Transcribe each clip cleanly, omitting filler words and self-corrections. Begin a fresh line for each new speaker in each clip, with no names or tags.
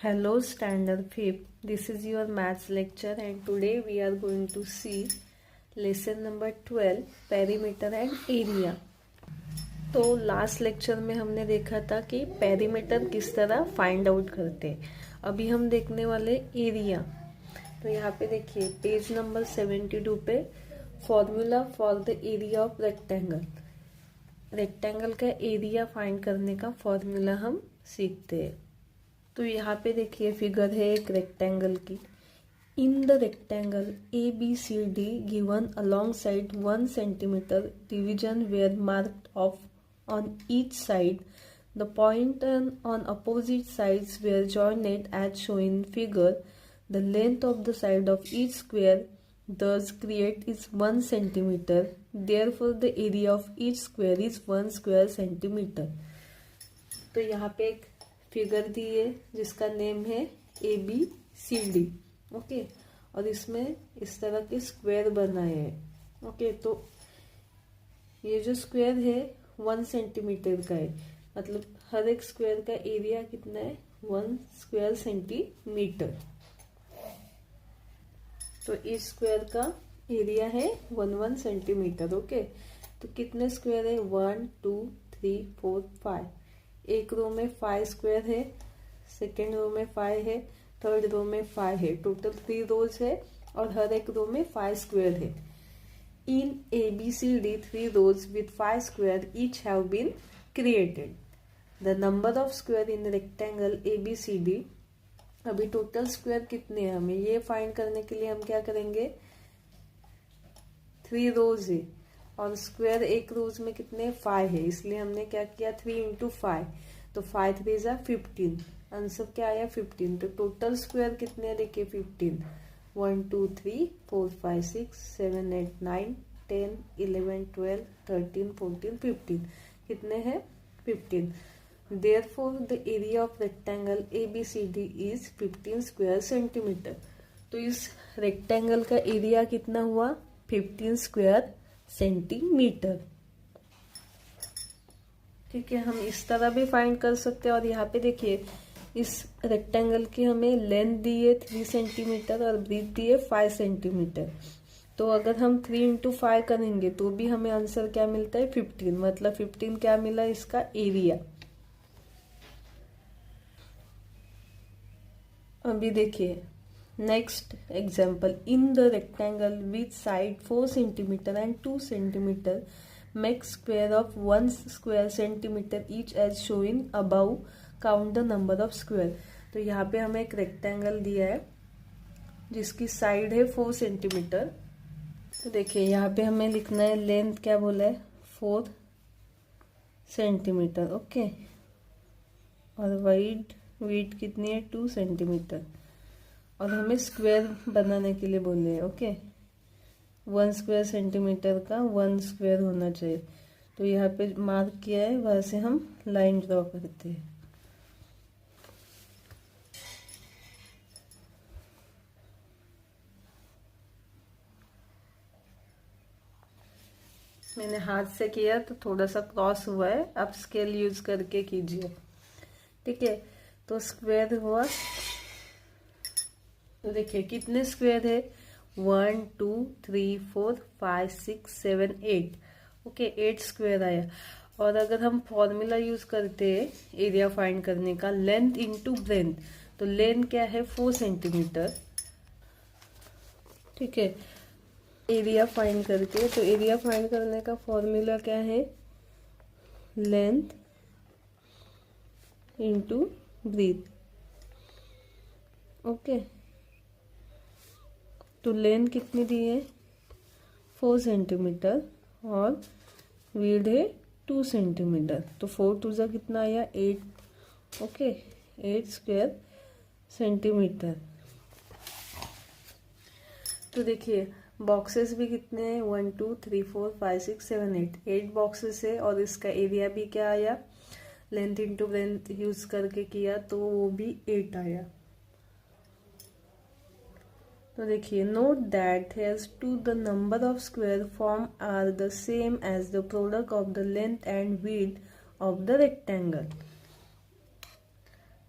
Hello Standard 5th. This is your maths lecture and today we are going to see lesson number 12 perimeter and area. तो last lecture में हमने देखा था कि perimeter किस तरह फाइंड आउट करते हैं. अभी हम देखने वाले एरिया. तो यहाँ पे देखिए पेज नंबर 72 पे formula for the area of rectangle. Rectangle का एरिया फाइंड करने का फॉर्मूला हम सीखते हैं. तो यहाँ पे देखिए फिगर है एक रेक्टेंगल की. In the rectangle A B C D given along side 1 centimetre division where marked off on each side. The point on opposite sides were joined as shown in figure. The length of the side of each square thus create is 1 centimeter. Therefore, the area of each square is 1 square centimeter. तो यहाँ पे एक figure दी है जिसका name है ABCD. Okay, और इसमें इस तरह के स्क्वायर बनाए हैं. ओके, तो ये जो स्क्वायर है 1 सेंटीमीटर का है. मतलब हर एक स्क्वायर का एरिया कितना है 1 स्क्वायर सेंटीमीटर. तो इस स्क्वायर का एरिया है 1 सेंटीमीटर. ओके, तो कितने स्क्वायर है 1 2 3 4 5. एक रो में 5 स्क्वायर है, सेकेंड रो में 5 है, थर्ड रो में 5 है. टोटल 3 रोज है और हर एक रो में 5 स्क्वायर है. In ABCD 3 rows with 5 square each have been created. The number of square in rectangle ABCD. अभी टोटल स्क्वायर कितने हैं हमें ये फाइंड करने के लिए हम क्या करेंगे. 3 रोज है और स्क्वायर एक रोज में कितने 5 है, इसलिए हमने क्या किया 3 इंटू 5. तो 5 3 जा 15. आंसर क्या आया 15. तो टोटल स्क्वायर कितने देखिए 15. 1 2 3 4 5 6 7 8 9 10 11 12 13 14 15. कितने हैं 15. Therefore, the area of rectangle ABCD is 15 square centimeter. तो इस रेक्टेंगल का एरिया कितना हुआ 15 स्क्वायर सेंटीमीटर. ठीक है, हम इस तरह भी फाइंड कर सकते हैं. और यहाँ पे देखिए इस रेक्टेंगल की हमें लेंथ दी है 3 सेंटीमीटर और ब्रीथ दी है 5 सेंटीमीटर. तो अगर हम 3 इंटू 5 करेंगे तो भी हमें आंसर क्या मिलता है 15. मतलब 15 क्या मिला इसका एरिया. अभी देखिए next example. In the rectangle with side 4 centimetre and 2 centimetre make square of 1 square centimetre each as shown above. Count the number of square. तो यहाँ पे हमें एक रेक्टेंगल दिया है जिसकी साइड है 4 सेंटीमीटर. तो देखिए यहाँ पे हमें लिखना है लेंथ क्या बोला है 4 सेंटीमीटर. ओके, और वाइड कितनी है 2 सेंटीमीटर. और हमें स्क्वायर बनाने के लिए बोले हैं. ओके, 1 स्क्वायर सेंटीमीटर का 1 स्क्वायर होना चाहिए. तो यहाँ पे मार्क किया है, वहां से हम लाइन ड्रॉ करते हैं. मैंने हाथ से किया तो थोड़ा सा क्रॉस हुआ है, आप स्केल यूज करके कीजिए. ठीक है, तो स्क्वायर हुआ. तो देखिए कितने स्क्वायर है 1 2 3 4 5 6 7 8. ओके, 8 स्क्वायर आया. और अगर हम फॉर्मूला यूज करते हैं एरिया फाइंड करने का लेंथ इंटू ब्रेथ. तो लेंथ क्या है 4 सेंटीमीटर. ठीक है, एरिया फाइंड करके. तो एरिया फाइंड करने का फॉर्मूला क्या है लेंथ इंटू ब्रीथ. ओके, तो लेंथ कितनी दी है 4 सेंटीमीटर और विड्थ है 2 सेंटीमीटर. तो 4 2 जा कितना आया 8. Okay, 8 square centimetre. तो देखिए बॉक्सेस भी कितने हैं 1 2 3 4 5 6 7 8. 8 बॉक्सेस है और इसका एरिया भी क्या आया लेंथ इंटू ब्रेथ यूज करके किया तो वो भी 8 आया. तो देखिए note that has to the number of square form are the same as the product of the length and width of the rectangle.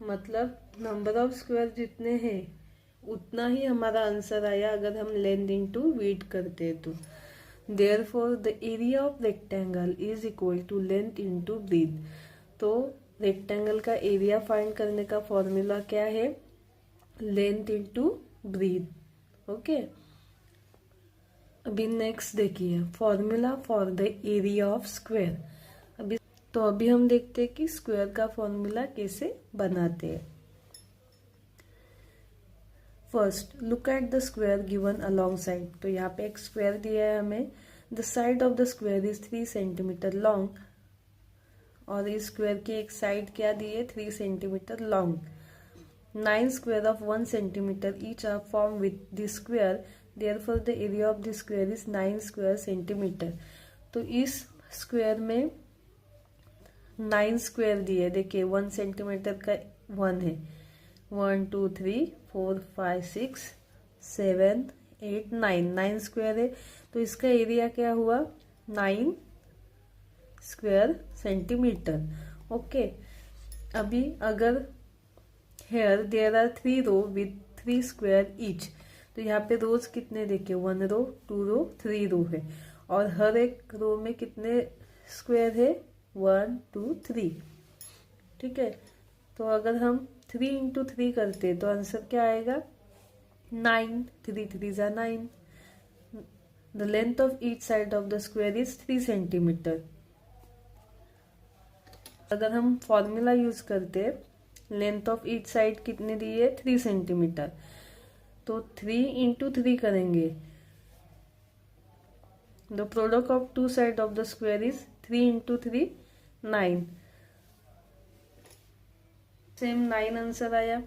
मतलब नंबर ऑफ स्क्वायर जितने हैं उतना ही हमारा आंसर आया अगर हम लेंथ इंटू विड्थ करते हैं तो। Therefore the area of rectangle is equal to length into breadth. तो रेक्टेंगल का एरिया फाइंड करने का फॉर्मूला क्या है? Length into breadth. ओके, अभी नेक्स्ट देखिए formula for the area of square. अभी हम देखते हैं कि स्क्वायर का फॉर्मूला कैसे बनाते हैं। First look at the square given along side. तो यहाँ पे एक स्क्वायर दिया है हमें। The side of the square is 3 centimetre long, और इस स्क्वायर की एक साइड क्या दी है? 3 centimetre long. 9 square of 1 centimetre each are form with the square, therefore the area of the square is 9 square centimetre. तो इस स्क्वायर में 9 स्क्वायर दिए, देखिए 1 सेंटीमीटर का 1 है, 1 2 3 4 5 6 7 8 9 स्क्वायर है। तो इसका एरिया क्या हुआ? 9 स्क्वायर सेंटीमीटर। ओके, अभी अगर here there are 3 row with 3 square each, तो यहाँ पे रोज कितने देखे? 1 रो 2 रो 3 रो है, और हर एक रो में कितने स्क्वायर है? 1 2 3। ठीक है, तो अगर हम 3 इंटू 3 करते तो आंसर क्या आएगा? 9। 3 3 जा 9। The length of each side of the square is 3 centimetre. अगर हम फॉर्मूला यूज करते, लेंथ ऑफ ईच साइड कितने दी है? 3 सेंटीमीटर। तो 3 इंटू 3 करेंगे, the product of two side of the square is 3 into 3 9। Same 9 answer आया।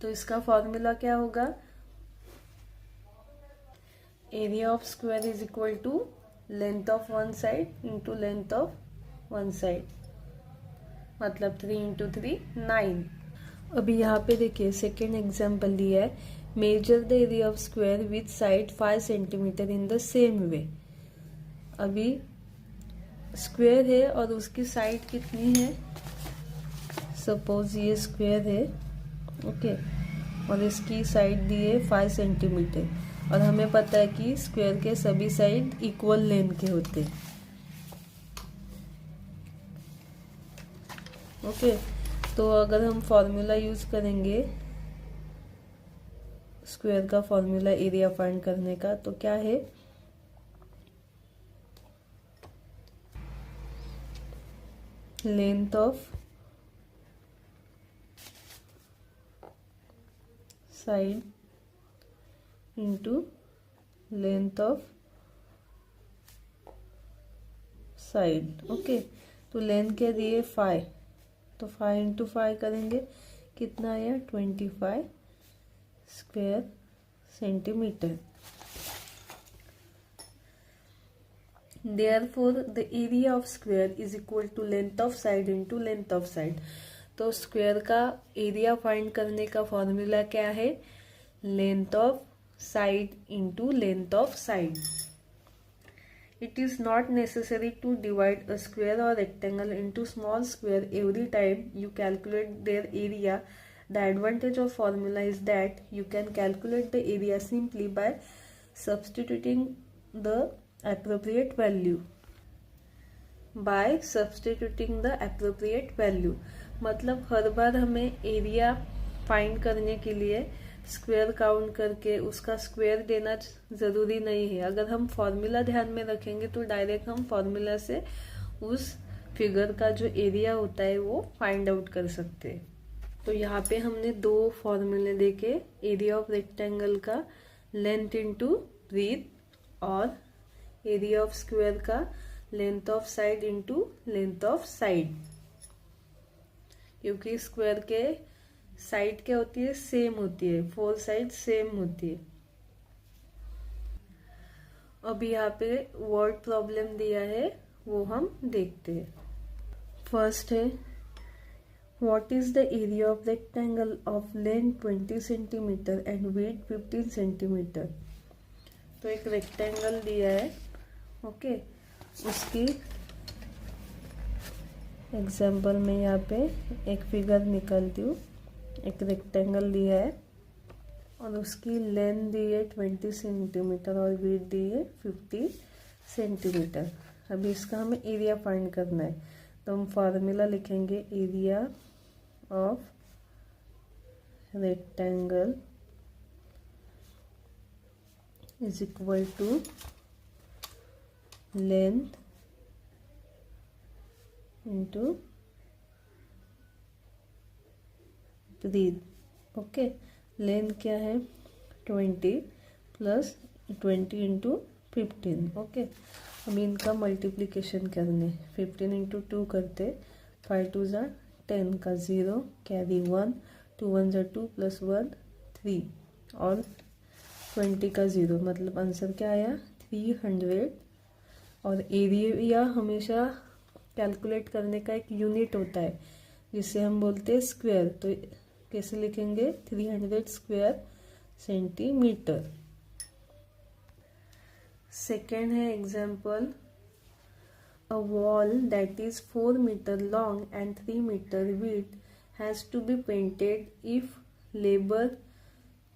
तो इसका फॉर्मूला क्या होगा? Area of square is equal to length of one side into length of one side, मतलब 3 इंटू 3 9। अभी यहाँ पे देखिए सेकेंड एग्जाम्पल दिया है, measure the area of square with side 5 centimetre in the same way. अभी स्क्वायर है और उसकी साइड कितनी है? सपोज ये स्क्वायर है, ओके, और इसकी साइड दी है 5 सेंटीमीटर, और हमें पता है कि स्क्वायर के सभी साइड इक्वल लेंथ के होते हैं। ओके, तो अगर हम फॉर्मूला यूज करेंगे स्क्वायर का फॉर्मूला एरिया फाइंड करने का, तो क्या है? Length of side into length of side. Okay, तो लेंथ क्या दी है? 5, तो 5 इंटू 5 करेंगे, कितना आया? 25 square centimetre. Therefore the area of square is equal to length of side into length of side। तो स्क्वायर का एरिया फाइंड करने का फॉर्मूला क्या है? Length of side into length of side. It is not necessary to divide a square or rectangle into small square every time you calculate their area. The advantage of formula is that you can calculate the area simply by substituting the appropriate value. By substituting the appropriate value, मतलब हर बार हमें area find करने के लिए square count करके उसका square देना जरूरी नहीं है। अगर हम फॉर्मूला ध्यान में रखेंगे तो डायरेक्ट हम फॉर्मूला से उस फिगर का जो एरिया होता है वो फाइंड आउट कर सकते हैं। तो यहाँ पे हमने 2 फॉर्मूले देके एरिया ऑफ रेक्टेंगल का लेंथ इंटू ब्रीथ और एरिया ऑफ स्क्वायर का length of side into length of side, क्योंकि स्क्वायर के साइड क्या होती है? सेम होती है, 4 साइड सेम होती है। अभी यहाँ पे वर्ड प्रॉब्लम दिया है वो हम देखते हैं। फर्स्ट है, what is the area of rectangle of length 20 centimetre and width 15 centimetre. तो एक रेक्टेंगल दिया है, ओके, उसकी एग्जाम्पल में यहाँ पे एक फिगर निकालती हूँ। एक रेक्टेंगल दिया है और उसकी लेंथ दी है 20 सेंटीमीटर और विड्थ दी है 50 सेंटीमीटर। अभी इसका हमें एरिया फाइंड करना है, तो हम फार्मूला लिखेंगे area of rectangle is equal to length into breadth. Okay, length क्या है 20 प्लस 20 इंटू 15। ओके, हम इनका मल्टीप्लिकेशन करने 15 इंटू 2 करते 5 2 ज़ा 10 का 0 कैरी 1 2 1 ज़ा 2 प्लस 1 3 और 20 का 0 मतलब आंसर क्या आया 300। और एरिया हमेशा कैलकुलेट करने का एक यूनिट होता है जिसे हम बोलते हैं स्क्वायर। तो कैसे लिखेंगे 300 स्क्वायर सेंटीमीटर। सेकेंड है example, a wall that is 4 metre long and 3 metre width has to be painted if labour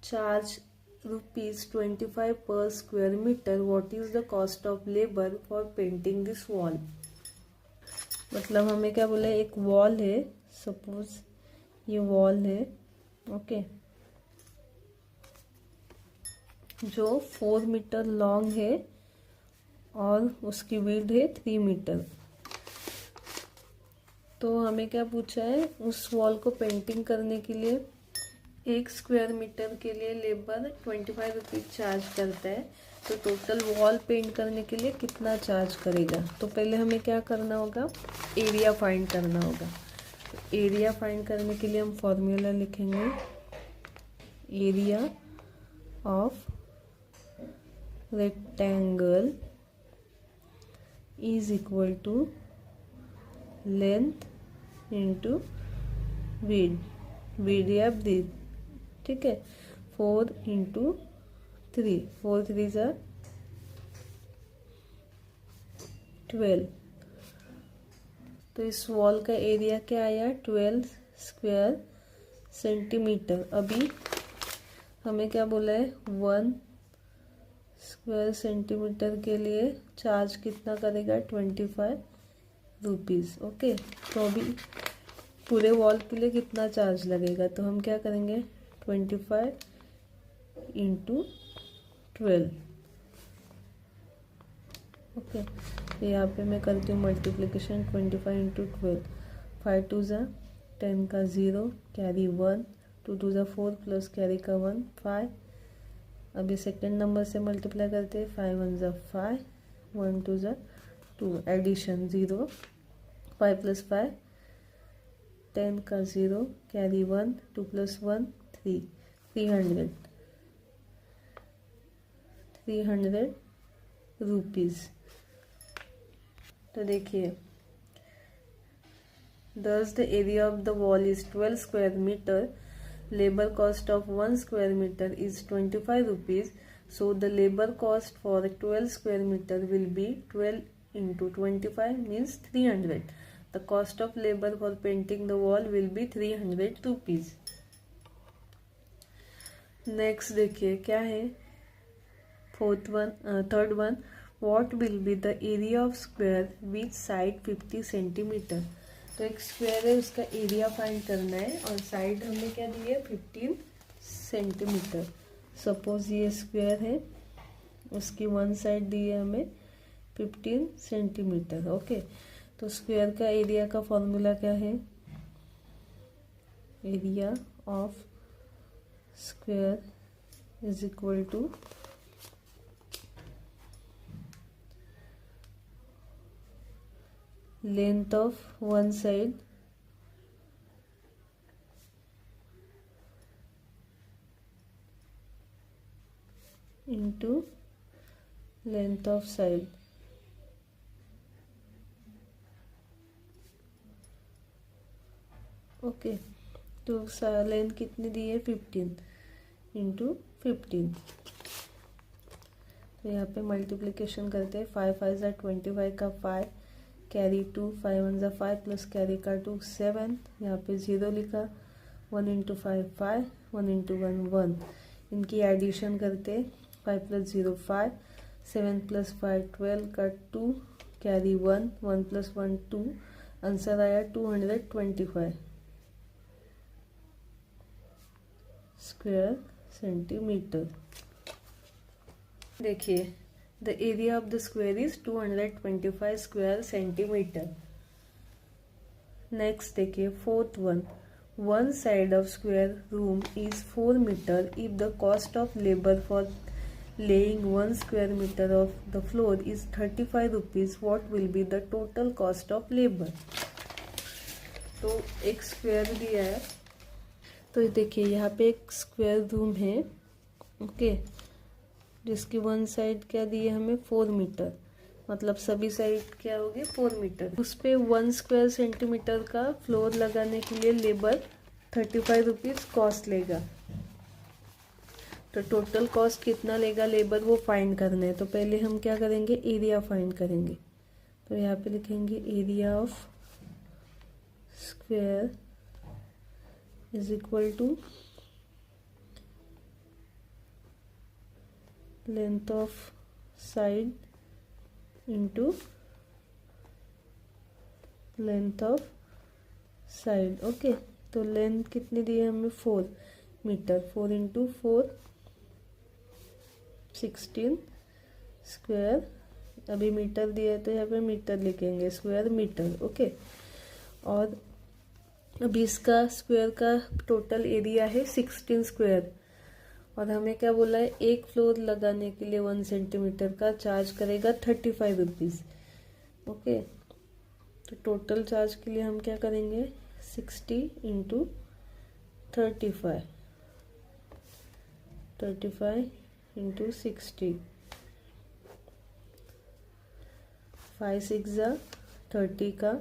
charge ₹25 per square meter. What is the cost of labor for painting this wall? मतलब हमें क्या बोला, एक wall है, suppose ये wall है, okay, जो 4 metre long है और उसकी विड्थ है 3 मीटर। तो हमें क्या पूछा है, उस वॉल को पेंटिंग करने के लिए 1 स्क्वायर मीटर के लिए लेबर 25 रुपीज चार्ज करता है। तो टोटल वॉल पेंट करने के लिए कितना चार्ज करेगा। तो पहले हमें क्या करना होगा, एरिया फाइंड करना होगा। एरिया फाइंड करने के लिए हम फॉर्मूला लिखेंगे area of rectangle is equal to length into width या ब्रीथ। ठीक है, 4 इंटू 3 4 3 ज़ा 12। तो इस वॉल का एरिया क्या आया 12 स्क्वायर सेंटीमीटर। अभी हमें क्या बोला है 1 स्क्वायर सेंटीमीटर के लिए चार्ज कितना करेगा 25 रुपीज़। ओके, तो अभी पूरे वॉल के लिए कितना चार्ज लगेगा, तो हम क्या करेंगे 25 इंटू 12। ओके, तो यहाँ पे मैं करती हूँ मल्टीप्लिकेशन 25 इंटू 12। 5 2 ज़ा 10 का 0 कैरी 1 2 2 ज़ा 4 प्लस कैरी का 1 5। अभी सेकेंड नंबर से मल्टीप्लाई करते हैं 5 1 ज़ा 5 1 2 ज़ा 2 एडिशन 0 5 प्लस 5 10 का 0 कैरी 1 2 प्लस 1 3 300 रुपीज़। तो देखिए, thus the area of the wall is 12 square meter. Labor cost of 1 square meter is 25 rupees. So the labor cost for 12 square meter will be 12 into 25 means 300. The cost of labor for painting the wall will be 300 rupees. Next देखिए क्या है third one, what will be the area of square with side 50 centimetre. तो एक square है, उसका area find करना है और साइड हमें क्या दी है 15 सेंटीमीटर। सपोज ये स्क्वायर है, उसकी वन साइड दी है हमें 15 सेंटीमीटर। ओके, तो स्क्वायर का एरिया का फॉर्मूला क्या है, area of square is equal to length of one side into length of side. Okay, तो लेंथ कितनी दी है 15 इंटू 15। तो यहाँ पे मल्टीप्लिकेशन करते हैं 5 5 ज़ा 25 का 5 कैरी 2, 5 1 ज़ा 5 प्लस कैरी का 2 7, यहाँ पे 0 लिखा, 1 इंटू 5 5, 1 इंटू 1 1, इनकी एडिशन करते 5 प्लस 0 5, 7 प्लस 5 12 का 2, कैरी 1, 1 प्लस 1 2, आंसर आया 225 स्क्वायर सेंटीमीटर। देखिए the area of the square is 225 square centimetre. Next देखिए fourth one side of square room is 4 metre if the cost of labour for laying 1 square meter of the floor is 35 rupees, what will be the total cost of labor? तो एक square दिया है, तो देखिए यहाँ पे एक square room है, ओके, जिसकी वन साइड क्या दी है हमें 4 मीटर, मतलब सभी साइड क्या होगी 4 मीटर। उस पे 1 स्क्वायर सेंटीमीटर का फ्लोर लगाने के लिए लेबर 35 रुपीज कॉस्ट लेगा। तो टोटल कॉस्ट कितना लेगा लेबर वो फाइंड करना है। तो पहले हम क्या करेंगे, एरिया फाइंड करेंगे। तो यहाँ पे लिखेंगे area of square is equal to length of side into length of side. Okay, तो लेंथ कितनी दी है हमें 4 मीटर, 4 इंटू 4 16 स्क्वायर, अभी मीटर दिया है तो यहाँ पे मीटर लिखेंगे, स्क्वायर मीटर। ओके, और अभी इसका स्क्वायर का टोटल एरिया है 16 स्क्वायर, और हमें क्या बोला है, एक फ्लोर लगाने के लिए 1 सेंटीमीटर का चार्ज करेगा 35 रुपीज। ओके, तो टोटल चार्ज के लिए हम क्या करेंगे, 60 इंटू 35 इंटू 60, 5 6 ज़ा 30 का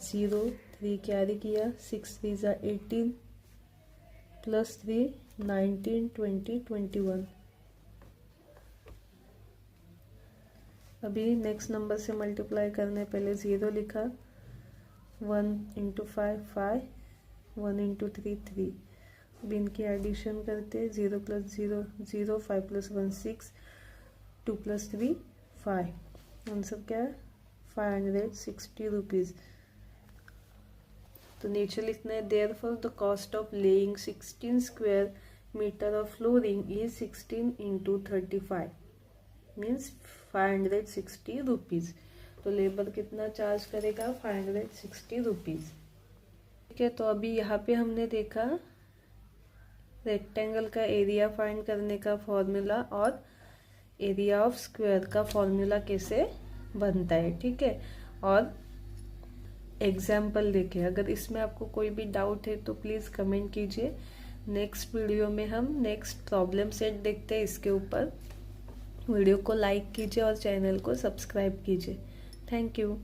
0 3 कैरी किया, 6 3 ज़ा 18 प्लस 3 19 20 21। अभी नेक्स्ट नंबर से मल्टीप्लाई करने पहले 0 लिखा, 1 इंटू 5 5, 1 इंटू 3 3। अब इनकी एडिशन करते, 0 प्लस 0 0, 5 प्लस 1 6, 2 प्लस 3 5, आंसर क्या है 560 रुपीज। तो नीचे लिखना है therefore the cost of laying 16 square metre of flooring is 16 into 35 means 560 rupees. तो लेबर कितना चार्ज करेगा, 560 रुपीज। ठीक है, तो अभी यहाँ पे हमने देखा रेक्टेंगल का एरिया फाइंड करने का फॉर्मूला और एरिया ऑफ स्क्वायर का फॉर्मूला कैसे बनता है। ठीक है, और एग्जाम्पल देखिए, अगर इसमें आपको कोई भी डाउट है तो प्लीज़ कमेंट कीजिए। नेक्स्ट वीडियो में हम नेक्स्ट प्रॉब्लम सेट देखते हैं इसके ऊपर। वीडियो को लाइक कीजिए और चैनल को सब्सक्राइब कीजिए। Thank you.